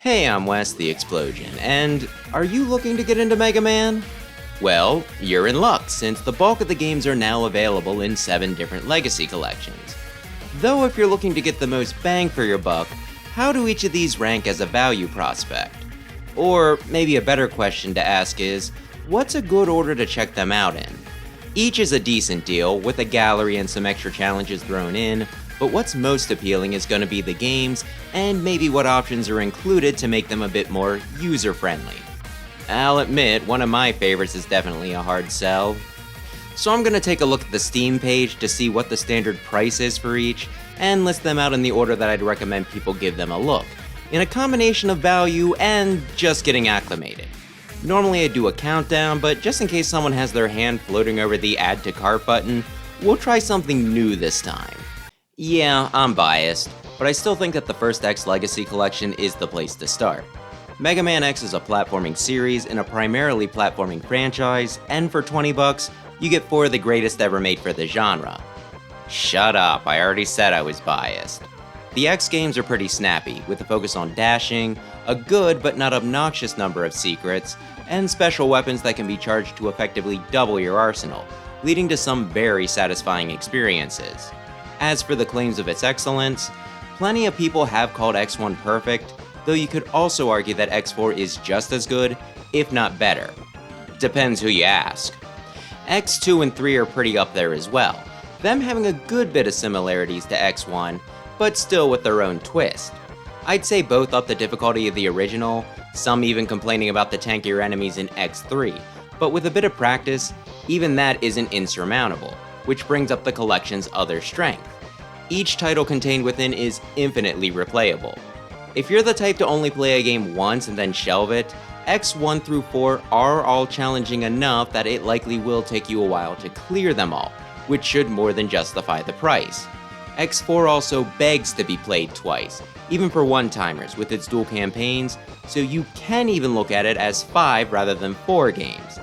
Hey, I'm Wes the Explosion, and are you looking to get into Mega Man? Well, you're in luck, since the bulk of the games are now available in 7 different Legacy collections. Though if you're looking to get the most bang for your buck, how do each of these rank as a value prospect? Or maybe a better question to ask is, what's a good order to check them out in? Each is a decent deal, with a gallery and some extra challenges thrown in, but what's most appealing is going to be the games, and maybe what options are included to make them a bit more user-friendly. I'll admit, one of my favorites is definitely a hard sell. So I'm going to take a look at the Steam page to see what the standard price is for each, and list them out in the order that I'd recommend people give them a look, in a combination of value and just getting acclimated. Normally I do a countdown, but just in case someone has their hand floating over the Add to Cart button, we'll try something new this time. Yeah, I'm biased, but I still think that the first X Legacy Collection is the place to start. Mega Man X is a platforming series in a primarily platforming franchise, and for $20, you get 4 of the greatest ever made for the genre. Shut up, I already said I was biased. The X games are pretty snappy, with a focus on dashing, a good but not obnoxious number of secrets, and special weapons that can be charged to effectively double your arsenal, leading to some very satisfying experiences. As for the claims of its excellence, plenty of people have called X1 perfect, though you could also argue that X4 is just as good, if not better. Depends who you ask. X2 and 3 are pretty up there as well, them having a good bit of similarities to X1, but still with their own twist. I'd say both up the difficulty of the original, some even complaining about the tankier enemies in X3, but with a bit of practice, even that isn't insurmountable, which brings up the collection's other strength. Each title contained within is infinitely replayable. If you're the type to only play a game once and then shelve it, X1 through 4 are all challenging enough that it likely will take you a while to clear them all, which should more than justify the price. X4 also begs to be played twice, even for one-timers with its dual campaigns, so you can even look at it as 5 rather than 4 games.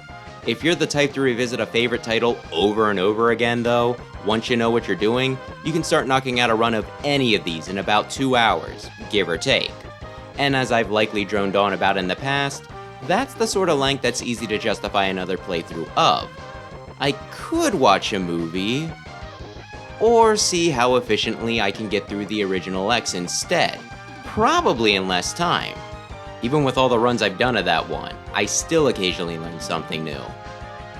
If you're the type to revisit a favorite title over and over again though, once you know what you're doing, you can start knocking out a run of any of these in about 2 hours, give or take. And as I've likely droned on about in the past, that's the sort of length that's easy to justify another playthrough of. I could watch a movie, or see how efficiently I can get through the original X instead, probably in less time. Even with all the runs I've done of that one, I still occasionally learn something new.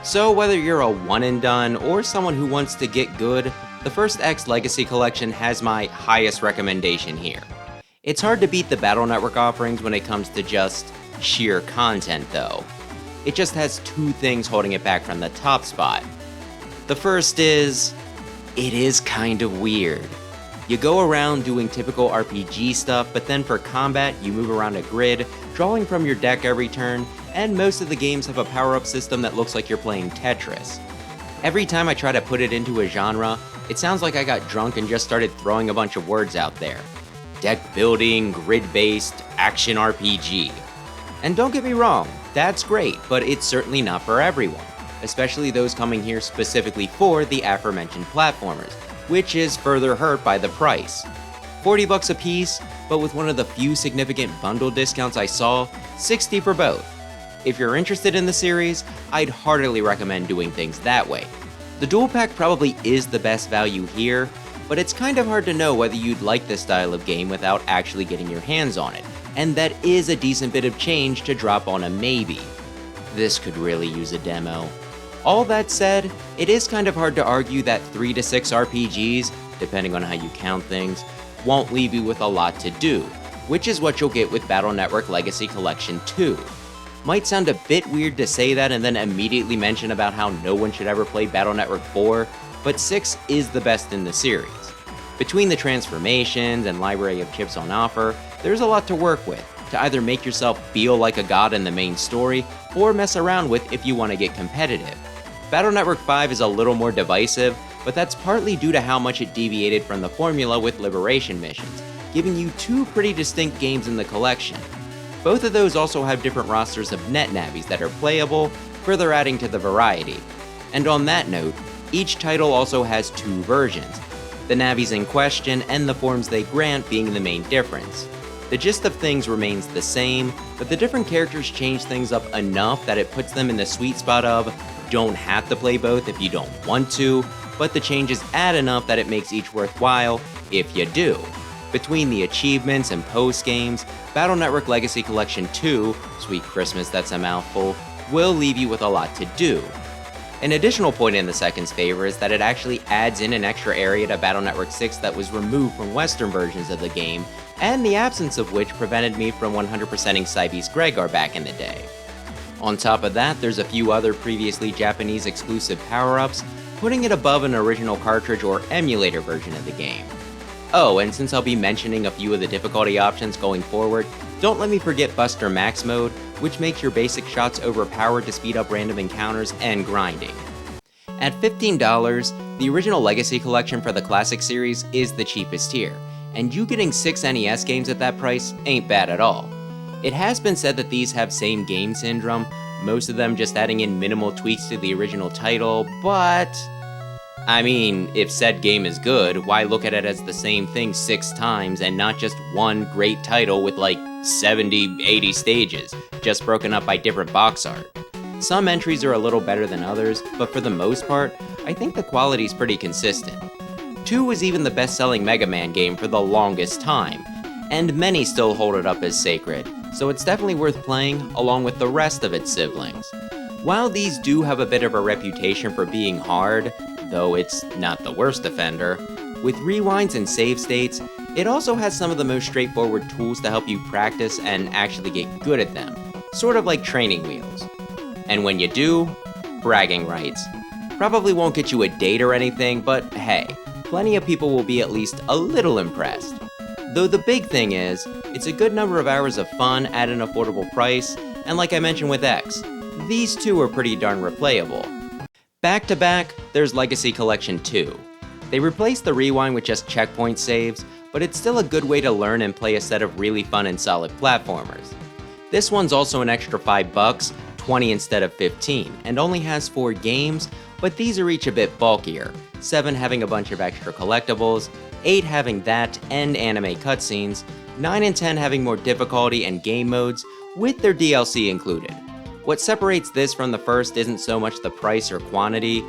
So whether you're a one and done or someone who wants to get good, the first X Legacy Collection has my highest recommendation here. It's hard to beat the Battle Network offerings when it comes to just sheer content though. It just has 2 things holding it back from the top spot. The first is, it is kind of weird. You go around doing typical RPG stuff, but then for combat, you move around a grid, drawing from your deck every turn, and most of the games have a power-up system that looks like you're playing Tetris. Every time I try to put it into a genre, it sounds like I got drunk and just started throwing a bunch of words out there. Deck building, grid-based, action RPG. And don't get me wrong, that's great, but it's certainly not for everyone, especially those coming here specifically for the aforementioned platformers, which is further hurt by the price. $40 a piece, but with one of the few significant bundle discounts I saw, $60 for both. If you're interested in the series, I'd heartily recommend doing things that way. The dual pack probably is the best value here, but it's kind of hard to know whether you'd like this style of game without actually getting your hands on it, and that is a decent bit of change to drop on a maybe. This could really use a demo. All that said, it is kind of hard to argue that 3 to 6 RPGs, depending on how you count things, won't leave you with a lot to do, which is what you'll get with Battle Network Legacy Collection 2. Might sound a bit weird to say that and then immediately mention about how no one should ever play Battle Network 4, but 6 is the best in the series. Between the transformations and library of chips on offer, there's a lot to work with, to either make yourself feel like a god in the main story, or mess around with if you want to get competitive. Battle Network 5 is a little more divisive, but that's partly due to how much it deviated from the formula with Liberation missions, giving you 2 pretty distinct games in the collection. Both of those also have different rosters of net navies that are playable, further adding to the variety. And on that note, each title also has 2 versions, the navies in question and the forms they grant being the main difference. The The gist of things remains the same, but the different characters change things up enough that it puts them in the sweet spot of don't have to play both if you don't want to, but the changes add enough that it makes each worthwhile if you do. Between the achievements and post-games, Battle Network Legacy Collection 2, sweet Christmas that's a mouthful, will leave you with a lot to do. An additional point in the second's favor is that it actually adds in an extra area to Battle Network 6 that was removed from Western versions of the game, and the absence of which prevented me from 100%ing Cybeast Gregar back in the day. On top of that, there's a few other previously Japanese exclusive power-ups, putting it above an original cartridge or emulator version of the game. Oh, and since I'll be mentioning a few of the difficulty options going forward, don't let me forget Buster Max mode, which makes your basic shots overpowered to speed up random encounters and grinding. At $15, the original Legacy Collection for the Classic series is the cheapest here, and you getting 6 NES games at that price ain't bad at all. It has been said that these have same game syndrome, most of them just adding in minimal tweaks to the original title, but I mean, if said game is good, why look at it as the same thing 6 times and not just one great title with like 70, 80 stages, just broken up by different box art? Some entries are a little better than others, but for the most part, I think the quality's pretty consistent. 2 was even the best-selling Mega Man game for the longest time, and many still hold it up as sacred, so it's definitely worth playing along with the rest of its siblings. While these do have a bit of a reputation for being hard, though it's not the worst offender, with rewinds and save states, it also has some of the most straightforward tools to help you practice and actually get good at them, sort of like training wheels. And when you do, bragging rights. Probably won't get you a date or anything, but hey, plenty of people will be at least a little impressed. Though the big thing is, it's a good number of hours of fun at an affordable price, and like I mentioned with X, these two are pretty darn replayable. Back to back, there's Legacy Collection 2. They replaced the rewind with just checkpoint saves, but it's still a good way to learn and play a set of really fun and solid platformers. This one's also an extra $5, 20 instead of 15, and only has 4 games, but these are each a bit bulkier, 7 having a bunch of extra collectibles, 8 having that and anime cutscenes, 9 and 10 having more difficulty and game modes, with their DLC included. What separates this from the first isn't so much the price or quantity,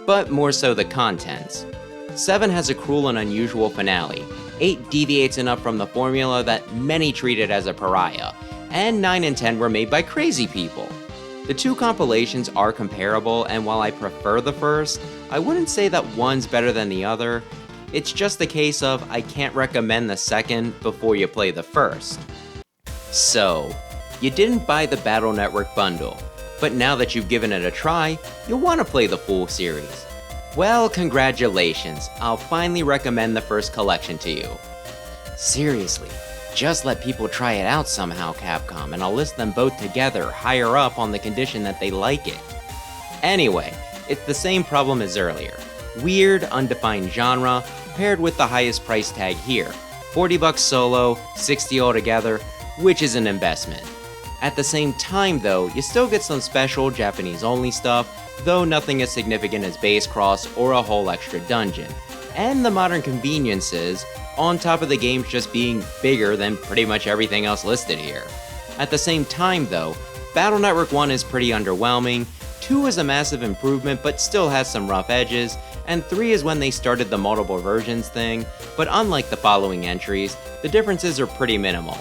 but more so the contents. 7 has a cruel and unusual finale, 8 deviates enough from the formula that many treat it as a pariah, and 9 and 10 were made by crazy people. The two compilations are comparable, and while I prefer the first, I wouldn't say that one's better than the other. It's just a case of I can't recommend the second before you play the first. So, you didn't buy the Battle Network bundle, but now that you've given it a try, you'll want to play the full series. Well, congratulations, I'll finally recommend the first collection to you. Seriously, just let people try it out somehow, Capcom, and I'll list them both together higher up on the condition that they like it. Anyway, it's the same problem as earlier. Weird, undefined genre, paired with the highest price tag here. $40 solo, $60 altogether, which is an investment. At the same time though, you still get some special Japanese-only stuff, though nothing as significant as Base Cross or a whole extra dungeon. And the modern conveniences, on top of the games just being bigger than pretty much everything else listed here. At the same time though, Battle Network 1 is pretty underwhelming, 2 is a massive improvement but still has some rough edges, and 3 is when they started the multiple versions thing, but unlike the following entries, the differences are pretty minimal.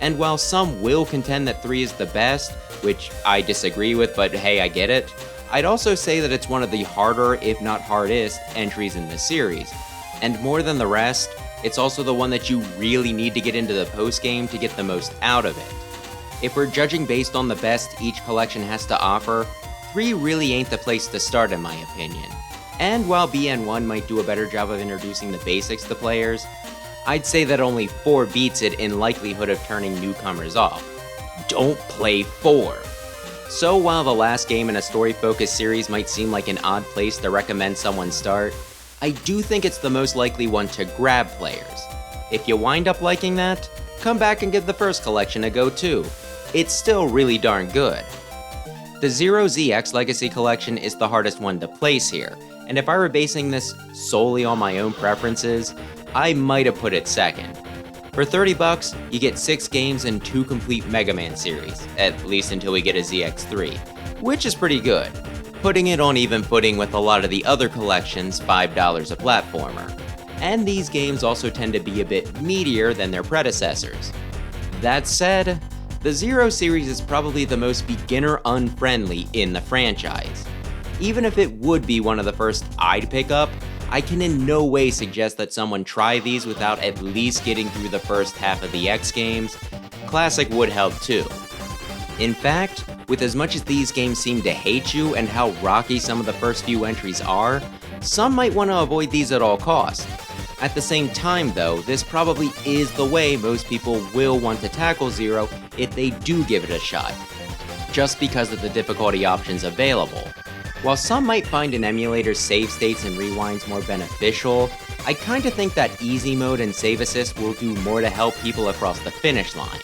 And while some will contend that 3 is the best, which I disagree with, but hey, I get it, I'd also say that it's one of the harder, if not hardest, entries in the series. And more than the rest, it's also the one that you really need to get into the post-game to get the most out of it. If we're judging based on the best each collection has to offer, 3 really ain't the place to start in my opinion. And while BN1 might do a better job of introducing the basics to players, I'd say that only 4 beats it in likelihood of turning newcomers off. Don't play 4! So while the last game in a story-focused series might seem like an odd place to recommend someone start, I do think it's the most likely one to grab players. If you wind up liking that, come back and give the first collection a go too. It's still really darn good. The Zero ZX Legacy Collection is the hardest one to place here, and if I were basing this solely on my own preferences, I might have put it second. For 30 bucks, you get 6 games and 2 complete Mega Man series, at least until we get a ZX3, which is pretty good, putting it on even footing with a lot of the other collections, $5 a platformer. And these games also tend to be a bit meatier than their predecessors. That said, the Zero series is probably the most beginner-unfriendly in the franchise. Even if it would be one of the first I'd pick up, I can in no way suggest that someone try these without at least getting through the first half of the X games. Classic would help too. In fact, with as much as these games seem to hate you and how rocky some of the first few entries are, some might want to avoid these at all costs. At the same time though, this probably is the way most people will want to tackle Zero if they do give it a shot, just because of the difficulty options available. While some might find an emulator's save states and rewinds more beneficial, I kinda think that easy mode and save assist will do more to help people across the finish line.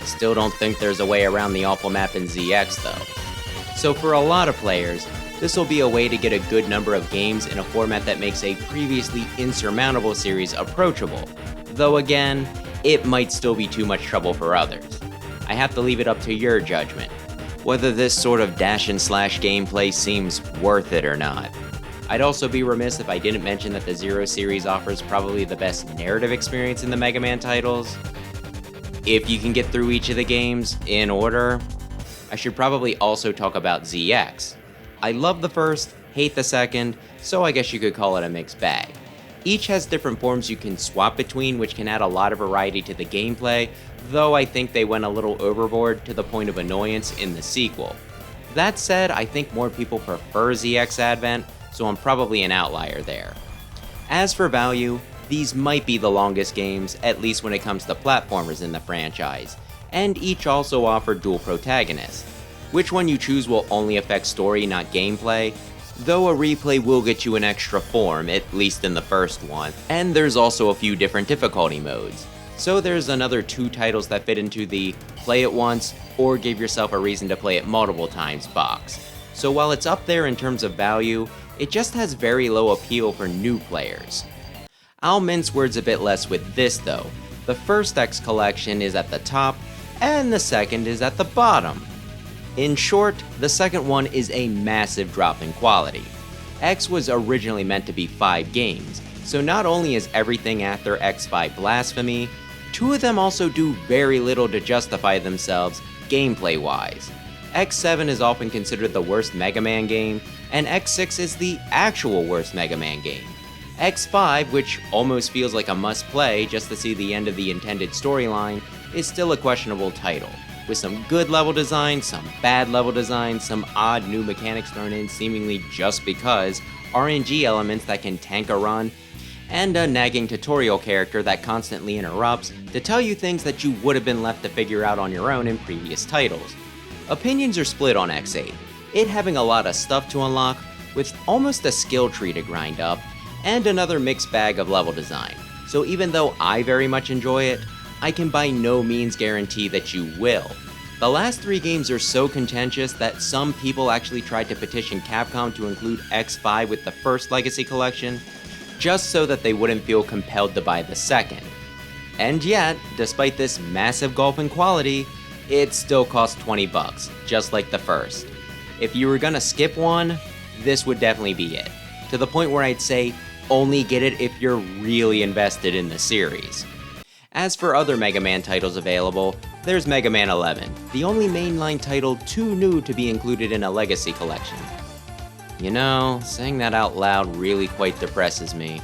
Still don't think there's a way around the awful map in ZX though. So for a lot of players, this will be a way to get a good number of games in a format that makes a previously insurmountable series approachable, though again, it might still be too much trouble for others. I have to leave it up to your judgment, whether this sort of dash and slash gameplay seems worth it or not. I'd also be remiss if I didn't mention that the Zero series offers probably the best narrative experience in the Mega Man titles. If you can get through each of the games in order, I should probably also talk about ZX. I love the first, hate the second, so I guess you could call it a mixed bag. Each has different forms you can swap between, which can add a lot of variety to the gameplay, though I think they went a little overboard to the point of annoyance in the sequel. That said, I think more people prefer ZX Advent, so I'm probably an outlier there. As for value, these might be the longest games, at least when it comes to platformers in the franchise, and each also offer dual protagonists. Which one you choose will only affect story, not gameplay, though a replay will get you an extra form, at least in the first one, and there's also a few different difficulty modes. So there's another 2 titles that fit into the play it once or give yourself a reason to play it multiple times box. So while it's up there in terms of value, it just has very low appeal for new players. I'll mince words a bit less with this though. The first X collection is at the top, and the second is at the bottom. In short, the second one is a massive drop in quality. X was originally meant to be 5 games, so not only is everything after X5 blasphemy, 2 of them also do very little to justify themselves gameplay-wise. X7 is often considered the worst Mega Man game, and X6 is the actual worst Mega Man game. X5, which almost feels like a must-play just to see the end of the intended storyline, is still a questionable title, with some good level design, some bad level design, some odd new mechanics thrown in seemingly just because, RNG elements that can tank a run, and a nagging tutorial character that constantly interrupts to tell you things that you would have been left to figure out on your own in previous titles. Opinions are split on X8, it having a lot of stuff to unlock, with almost a skill tree to grind up, and another mixed bag of level design. So even though I very much enjoy it, I can by no means guarantee that you will. The last 3 games are so contentious that some people actually tried to petition Capcom to include X5 with the first Legacy Collection, just so that they wouldn't feel compelled to buy the second. And yet, despite this massive gulf in quality, it still costs 20 bucks, just like the first. If you were gonna skip one, this would definitely be it. To the point where I'd say, only get it if you're really invested in the series. As for other Mega Man titles available, there's Mega Man 11, the only mainline title too new to be included in a Legacy collection. You know, saying that out loud really quite depresses me.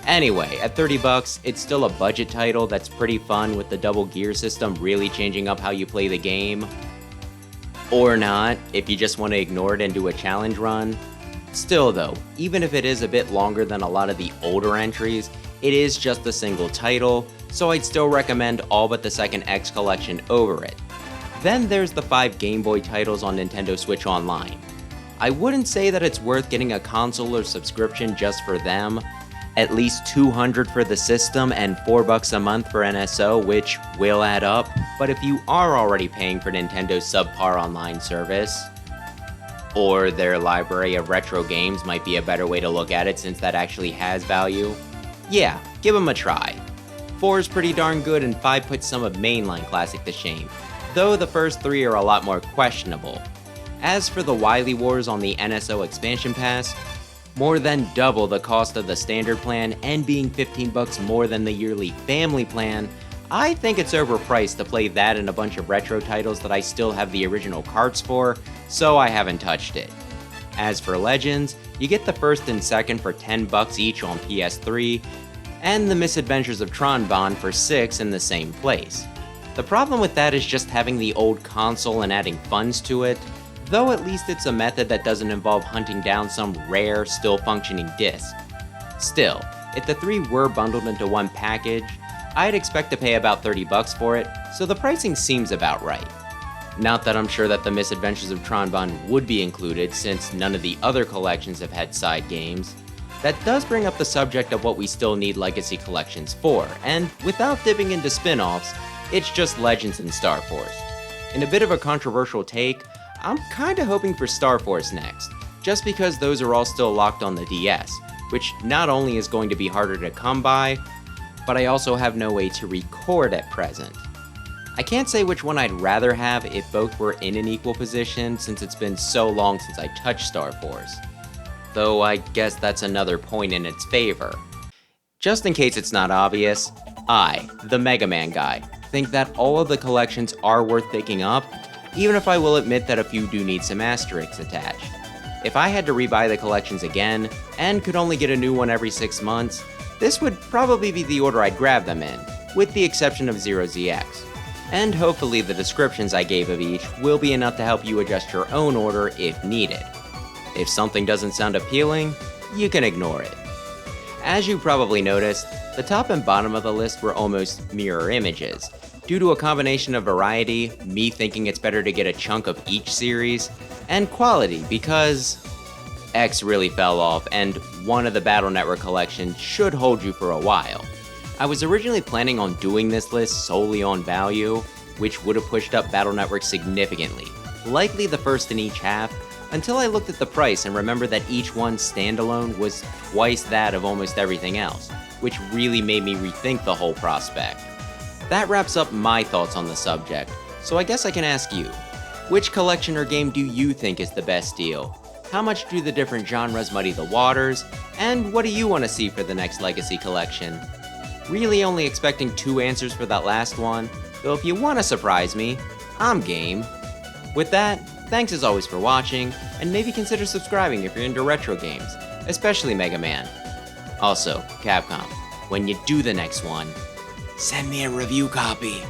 Anyway, at 30 bucks, it's still a budget title that's pretty fun with the double gear system really changing up how you play the game. Or not, if you just want to ignore it and do a challenge run. Still though, even if it is a bit longer than a lot of the older entries, it is just a single title, so I'd still recommend all but the second X collection over it. Then there's the 5 Game Boy titles on Nintendo Switch Online. I wouldn't say that it's worth getting a console or subscription just for them, at least $200 for the system and $4 a month for NSO, which will add up, but if you are already paying for Nintendo's subpar online service, or their library of retro games might be a better way to look at it since that actually has value, yeah, give them a try. 4 is pretty darn good, and 5 puts some of mainline classic to shame, though the first 3 are a lot more questionable. As for the Wily Wars on the NSO expansion pass, more than double the cost of the standard plan and being $15 more than the yearly family plan, I think it's overpriced to play that and a bunch of retro titles that I still have the original carts for, so I haven't touched it. As for Legends, you get the first and second for $10 each on PS3, and the Misadventures of Tron Bond for $6 in the same place. The problem with that is just having the old console and adding funds to it, though at least it's a method that doesn't involve hunting down some rare, still functioning disc. Still, if the 3 were bundled into one package, I'd expect to pay about $30 for it, so the pricing seems about right. Not that I'm sure that the Misadventures of Tron Bond would be included, since none of the other collections have had side games. That does bring up the subject of what we still need legacy collections for, and without dipping into spin-offs, it's just Legends and Star Force. In a bit of a controversial take, I'm kinda hoping for Star Force next, just because those are all still locked on the DS, which not only is going to be harder to come by, but I also have no way to record at present. I can't say which one I'd rather have if both were in an equal position, since it's been so long since I touched Star Force. Though I guess that's another point in its favor. Just in case it's not obvious, I, the Mega Man guy, think that all of the collections are worth picking up, even if I will admit that a few do need some asterisks attached. If I had to rebuy the collections again, and could only get a new one every 6 months, this would probably be the order I'd grab them in, with the exception of 0ZX. And hopefully the descriptions I gave of each will be enough to help you adjust your own order if needed. If something doesn't sound appealing, you can ignore it. As you probably noticed, the top and bottom of the list were almost mirror images, due to a combination of variety, me thinking it's better to get a chunk of each series, and quality because X really fell off, and one of the Battle Network collections should hold you for a while. I was originally planning on doing this list solely on value, which would have pushed up Battle Network significantly, likely the first in each half, until I looked at the price and remembered that each one standalone was twice that of almost everything else, which really made me rethink the whole prospect. That wraps up my thoughts on the subject, so I guess I can ask you, which collection or game do you think is the best deal? How much do the different genres muddy the waters? And what do you want to see for the next Legacy collection? Really only expecting 2 answers for that last one, though if you want to surprise me, I'm game. With that, thanks as always for watching, and maybe consider subscribing if you're into retro games, especially Mega Man. Also, Capcom, when you do the next one, send me a review copy.